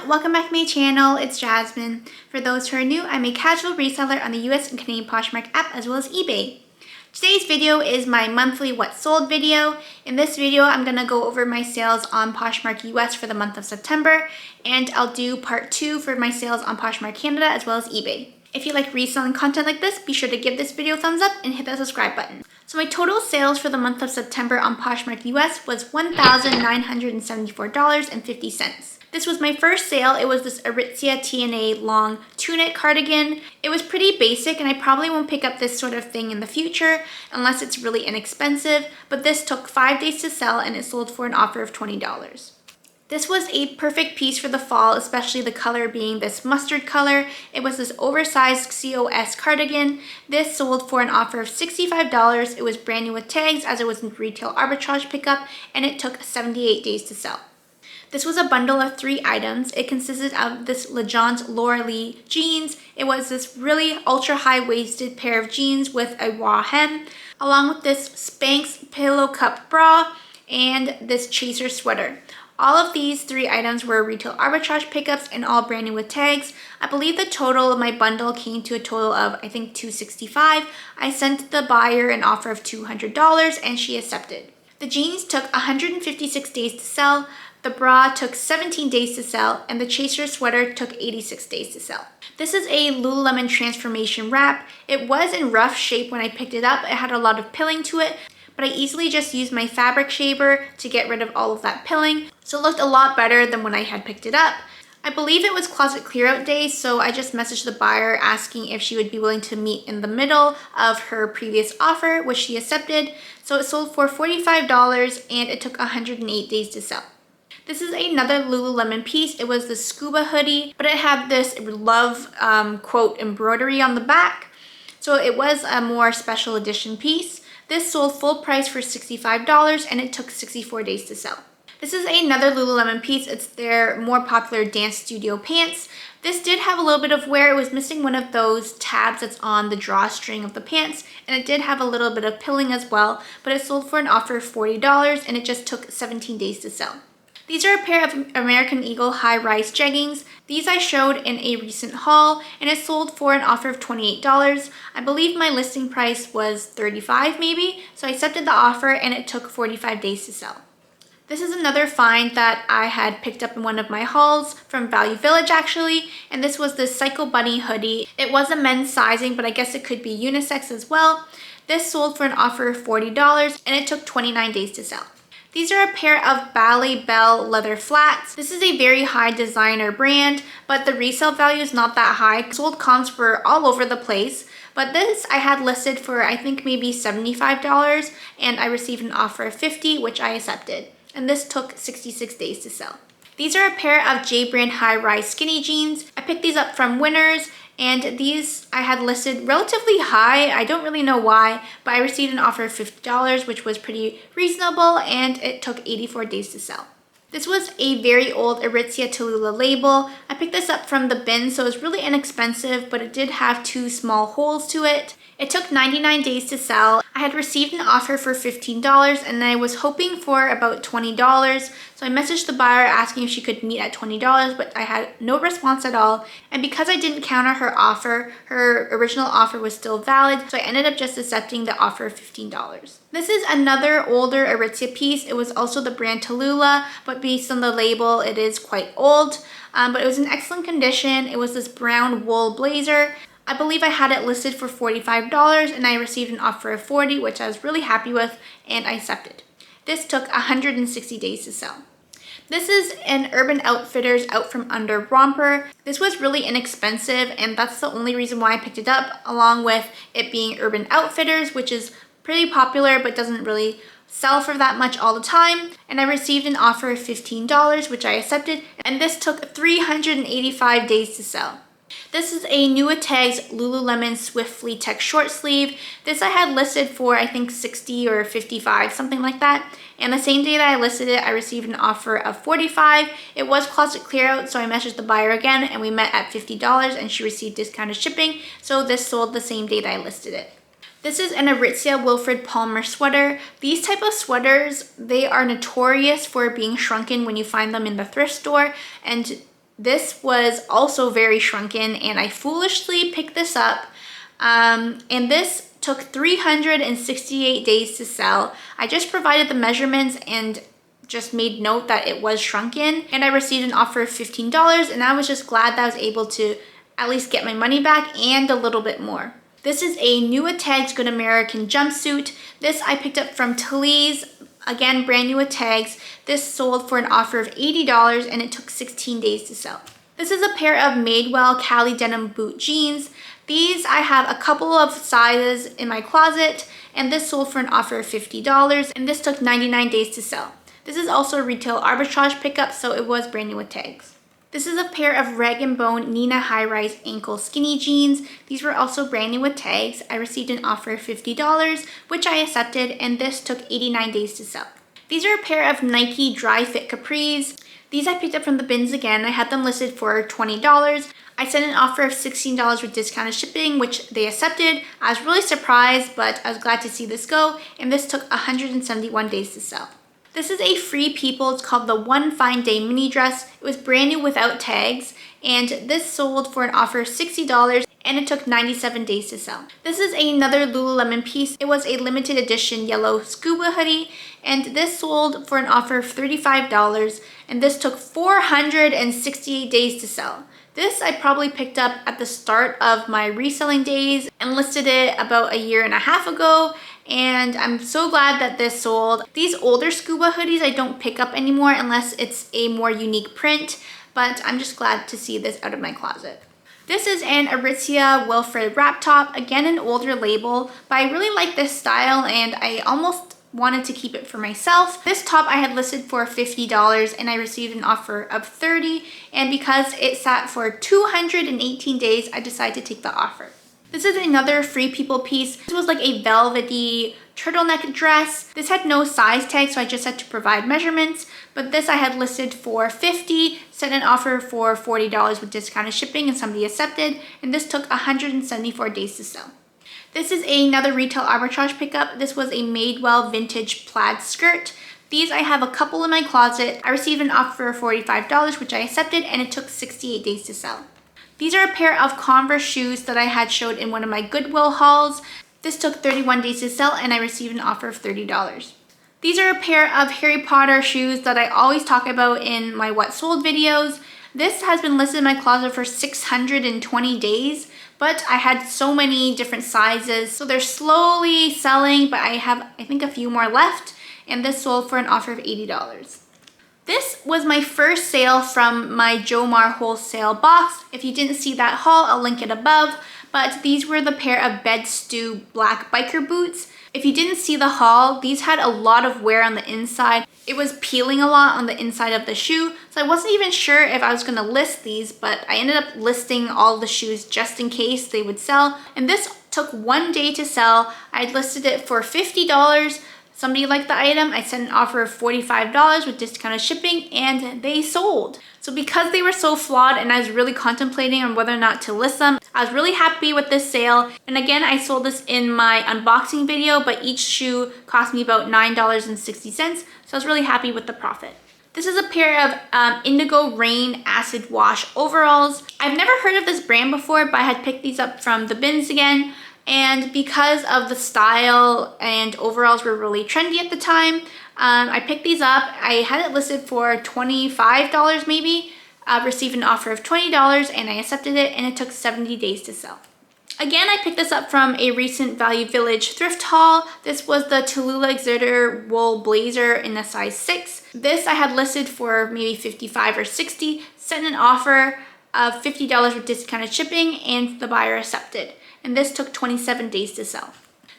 welcome back to my channel. It's Jasmine. For those who are new, I'm a casual reseller on the US and Canadian Poshmark app as well as eBay. Today's video is my monthly what sold video. In this video, I'm going to go over my sales on Poshmark US for the month of September, and I'll do part 2 for my sales on Poshmark Canada as well as eBay. If you like reselling content like this, be sure to give this video a thumbs up and hit that subscribe button. So my total sales for the month of September on Poshmark US was $1,974.50. This was my first sale. It was this Eritsia TNA long tunic cardigan. It was pretty basic and I probably won't pick up this sort of thing in the future unless it's really inexpensive, but this took 5 days to sell and it sold for an offer of $20. This was a perfect piece for the fall, especially the color being this mustard color. It was this oversized COS cardigan. This sold for an offer of $65. It was brand new with tags as it was in retail arbitrage pickup, and it took 78 days to sell. This was a bundle of 3 items. It consisted of this Legends Laura Lee jeans. It was this really ultra high-waisted pair of jeans with a raw hem, along with this Spanx pillow cup bra and this chaser sweater. All of these 3 items were retail arbitrage pickups and all brand new with tags. I believe the total of my bundle came to a total of, I think, $265. I sent the buyer an offer of $200 and she accepted. The jeans took 156 days to sell. The bra took 17 days to sell, and the chaser sweater took 86 days to sell. This is a Lululemon transformation wrap. It was in rough shape when I picked it up. It had a lot of pilling to it, but I easily just used my fabric shaver to get rid of all of that pilling, so it looked a lot better than when I had picked it up. I believe it was closet clear out day, so I just messaged the buyer asking if she would be willing to meet in the middle of her previous offer, which she accepted. So it sold for $45 and it took 108 days to sell. This is another Lululemon piece. It was the scuba hoodie, but it had this love quote embroidery on the back. So it was a more special edition piece. This sold full price for $65 and it took 64 days to sell. This is another Lululemon piece. It's their more popular dance studio pants. This did have a little bit of wear. It was missing one of those tabs that's on the drawstring of the pants, and it did have a little bit of pilling as well, but it sold for an offer of $40 and it just took 17 days to sell. These are a pair of American Eagle high-rise jeggings. These I showed in a recent haul and it sold for an offer of $28. I believe my listing price was $35 maybe, so I accepted the offer and it took 45 days to sell. This is another find that I had picked up in one of my hauls from Value Village actually, and this was the Psycho Bunny hoodie. It was a men's sizing, but I guess it could be unisex as well. This sold for an offer of $40 and it took 29 days to sell. These are a pair of Ballet Belle leather flats. This is a very high designer brand, but the resale value is not that high. Sold comps were all over the place, but this I had listed for I think maybe $75 and I received an offer of $50, which I accepted. And this took 66 days to sell. These are a pair of J brand high-rise skinny jeans. I picked these up from Winners, and these I had listed relatively high. I don't really know why, but I received an offer of $50, which was pretty reasonable, and it took 84 days to sell. This was a very old Eritsia Tallulah label. I picked this up from the bin, so it was really inexpensive, but it did have 2 small holes to it. It took 99 days to sell. I had received an offer for $15 and I was hoping for about $20. So I messaged the buyer asking if she could meet at $20, but I had no response at all. And because I didn't counter her offer, her original offer was still valid. So I ended up just accepting the offer of $15. This is another older Eritsia piece. It was also the brand Tallulah, but based on the label, it is quite old. But it was in excellent condition. It was this brown wool blazer. I believe I had it listed for $45 and I received an offer of $40, which I was really happy with, and I accepted. This took 160 days to sell. This is an Urban Outfitters Out From Under romper. This was really inexpensive and that's the only reason why I picked it up, along with it being Urban Outfitters, which is pretty popular but doesn't really sell for that much all the time. And I received an offer of $15, which I accepted, and this took 385 days to sell. This is a new with tags Lululemon Swiftly Tech short sleeve. This I had listed for I think $60 or $55, something like that. And the same day that I listed it, I received an offer of $45. It was closet clear out, so I messaged the buyer again and we met at $50 and she received discounted shipping. So this sold the same day that I listed it. This is an Eritsia Wilfred Palmer sweater. These type of sweaters, they are notorious for being shrunken when you find them in the thrift store, and This was also very shrunken and I foolishly picked this up. And this took 368 days to sell. I just provided the measurements and just made note that it was shrunken, and I received an offer of $15, and I was just glad that I was able to at least get my money back and a little bit more. This is a new with tags Good American jumpsuit. This I picked up from Tallulah, again brand new with tags. This sold for an offer of $80 and it took 16 days to sell. This is a pair of Madewell Cali denim boot jeans. These I have a couple of sizes in my closet, and this sold for an offer of $50 and this took 99 days to sell. This is also a retail arbitrage pickup, so it was brand new with tags. This is a pair of Rag & Bone Nina high-rise ankle skinny jeans. These were also brand new with tags. I received an offer of $50, which I accepted, and this took 89 days to sell. These are a pair of Nike dry fit capris. These I picked up from the bins again. I had them listed for $20. I sent an offer of $16 with discounted shipping, which they accepted. I was really surprised, but I was glad to see this go, and this took 171 days to sell. This is a Free People. It's called the One Fine Day mini dress. It was brand new without tags, and this sold for an offer of $60 and it took 97 days to sell. This is another Lululemon piece. It was a limited edition yellow scuba hoodie, and this sold for an offer of $35 and this took 468 days to sell. This I probably picked up at the start of my reselling days and listed it about a year and a half ago, and I'm so glad that this sold. These older scuba hoodies I don't pick up anymore unless it's a more unique print, but I'm just glad to see this out of my closet. This is an Eritsia Wilfred wrap top, again an older label, but I really like this style and I almost wanted to keep it for myself. This top I had listed for $50 and I received an offer of $30, and because it sat for 218 days, I decided to take the offer. This is another Free People piece. This was like a velvety turtleneck dress. This had no size tag, so I just had to provide measurements, but this I had listed for $50, sent an offer for $40 with discounted shipping and somebody accepted, and this took 174 days to sell. This is another retail arbitrage pickup. This was a Madewell vintage plaid skirt. These I have a couple in my closet. I received an offer of $45, which I accepted, and it took 68 days to sell. These are a pair of Converse shoes that I had showed in one of my Goodwill hauls. This took 31 days to sell and I received an offer of $30. These are a pair of Harry Potter shoes that I always talk about in my What Sold videos. This has been listed in my closet for 620 days, but I had so many different sizes, so they're slowly selling, but I have, I think, a few more left, and this sold for an offer of $80. This was my first sale from my Jomar wholesale box. If you didn't see that haul, I'll link it above, but these were the pair of Bed Stew black biker boots. If you didn't see the haul, these had a lot of wear on the inside. It was peeling a lot on the inside of the shoe, so I wasn't even sure if I was gonna list these, but I ended up listing all the shoes just in case they would sell, and this took 1 day to sell. I listed it for $50. Somebody liked the item. I sent an offer of $45 with discounted shipping, and they sold. So because they were so flawed and I was really contemplating on whether or not to list them, I was really happy with this sale. And again, I sold this in my unboxing video, but each shoe cost me about $9.60, so I was really happy with the profit. This is a pair of Indigo Rain Acid Wash overalls. I've never heard of this brand before, but I had picked these up from the bins again. And because of the style and overalls were really trendy at the time, I picked these up. I had it listed for $25 maybe, received an offer of $20 and I accepted it, and it took 70 days to sell. Again, I picked this up from a recent Value Village thrift haul. This was the Tallulah Exerter wool blazer in a size 6. This I had listed for maybe $55 or $60, sent an offer of $50 with discounted shipping, and the buyer accepted. And this took 27 days to sell.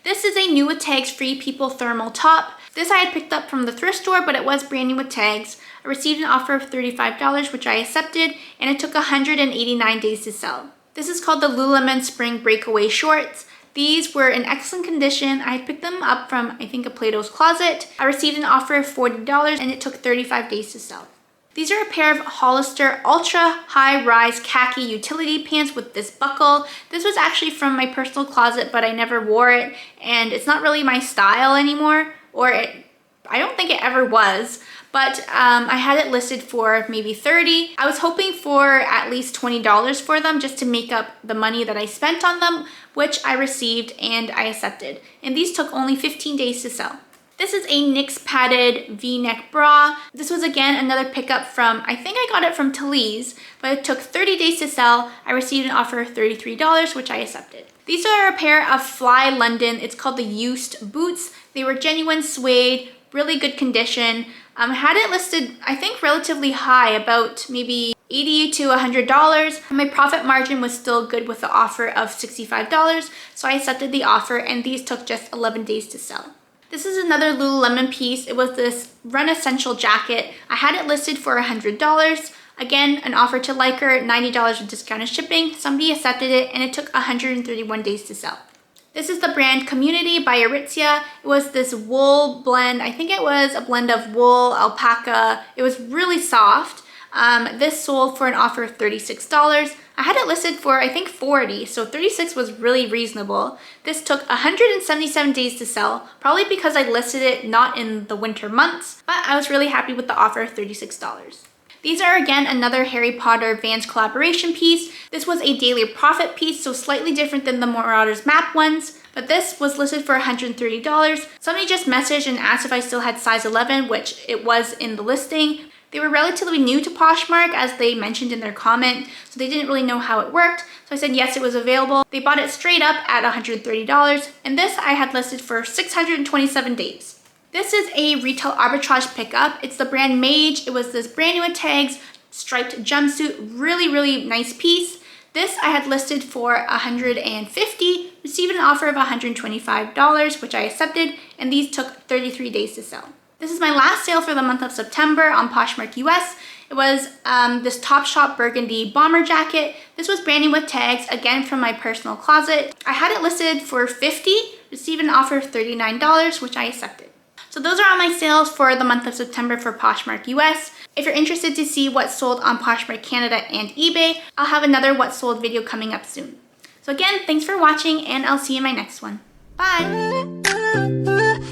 This is a new with tags Free People thermal top. This I had picked up from the thrift store, but it was brand new with tags. I received an offer of $35, which I accepted, and it took 189 days to sell. This is called the Lululemon Spring Breakaway Shorts. These were in excellent condition. I had picked them up from, I think, a Plato's Closet. I received an offer of $40, and it took 35 days to sell. These are a pair of Hollister Ultra High Rise Khaki utility pants with this buckle. This was actually from my personal closet, but I never wore it, and it's not really my style anymore, or I don't think it ever was, but I had it listed for maybe $30. I was hoping for at least $20 for them just to make up the money that I spent on them, which I received and I accepted. And these took only 15 days to sell. This is a Nyx Padded V-Neck Bra. This was again another pickup from, I think I got it from Tallulah, but it took 30 days to sell. I received an offer of $33, which I accepted. These are a pair of Fly London, it's called the Used boots. They were genuine suede, really good condition. I had it listed, I think, relatively high, about maybe $80 to $100. My profit margin was still good with the offer of $65, so I accepted the offer, and these took just 11 days to sell. This is another Lululemon piece. It was this Run Essential jacket. I had it listed for $100. Again, an offer to like her, $90 with discounted shipping. Somebody accepted it, and it took 131 days to sell. This is the brand Community by Eritsia. It was this wool blend. I think it was a blend of wool, alpaca. It was really soft. This sold for an offer of $36. I had it listed for, I think, $40, so $36 was really reasonable. This took 177 days to sell, probably because I listed it not in the winter months, but I was really happy with the offer of $36. These are again another Harry Potter Vans collaboration piece. This was a daily profit piece, so slightly different than the Marauders map ones, but this was listed for $130. Somebody just messaged and asked if I still had size 11, which it was in the listing. They were relatively new to Poshmark, as they mentioned in their comment, so they didn't really know how it worked. So I said yes, it was available. They bought it straight up at $130, and this I had listed for 627 days. This is a retail arbitrage pickup. It's the brand Mage. It was this brand new with tags, striped jumpsuit, really nice piece. This I had listed for $150, received an offer of $125, which I accepted, and these took 33 days to sell. This is my last sale for the month of September on Poshmark US. It was this Topshop Burgundy bomber jacket. This was brand new with tags, again from my personal closet. I had it listed for $50, received an offer of $39, which I accepted. So those are all my sales for the month of September for Poshmark US. If you're interested to see what's sold on Poshmark Canada and eBay, I'll have another What Sold video coming up soon. So again, thanks for watching, and I'll see you in my next one. Bye!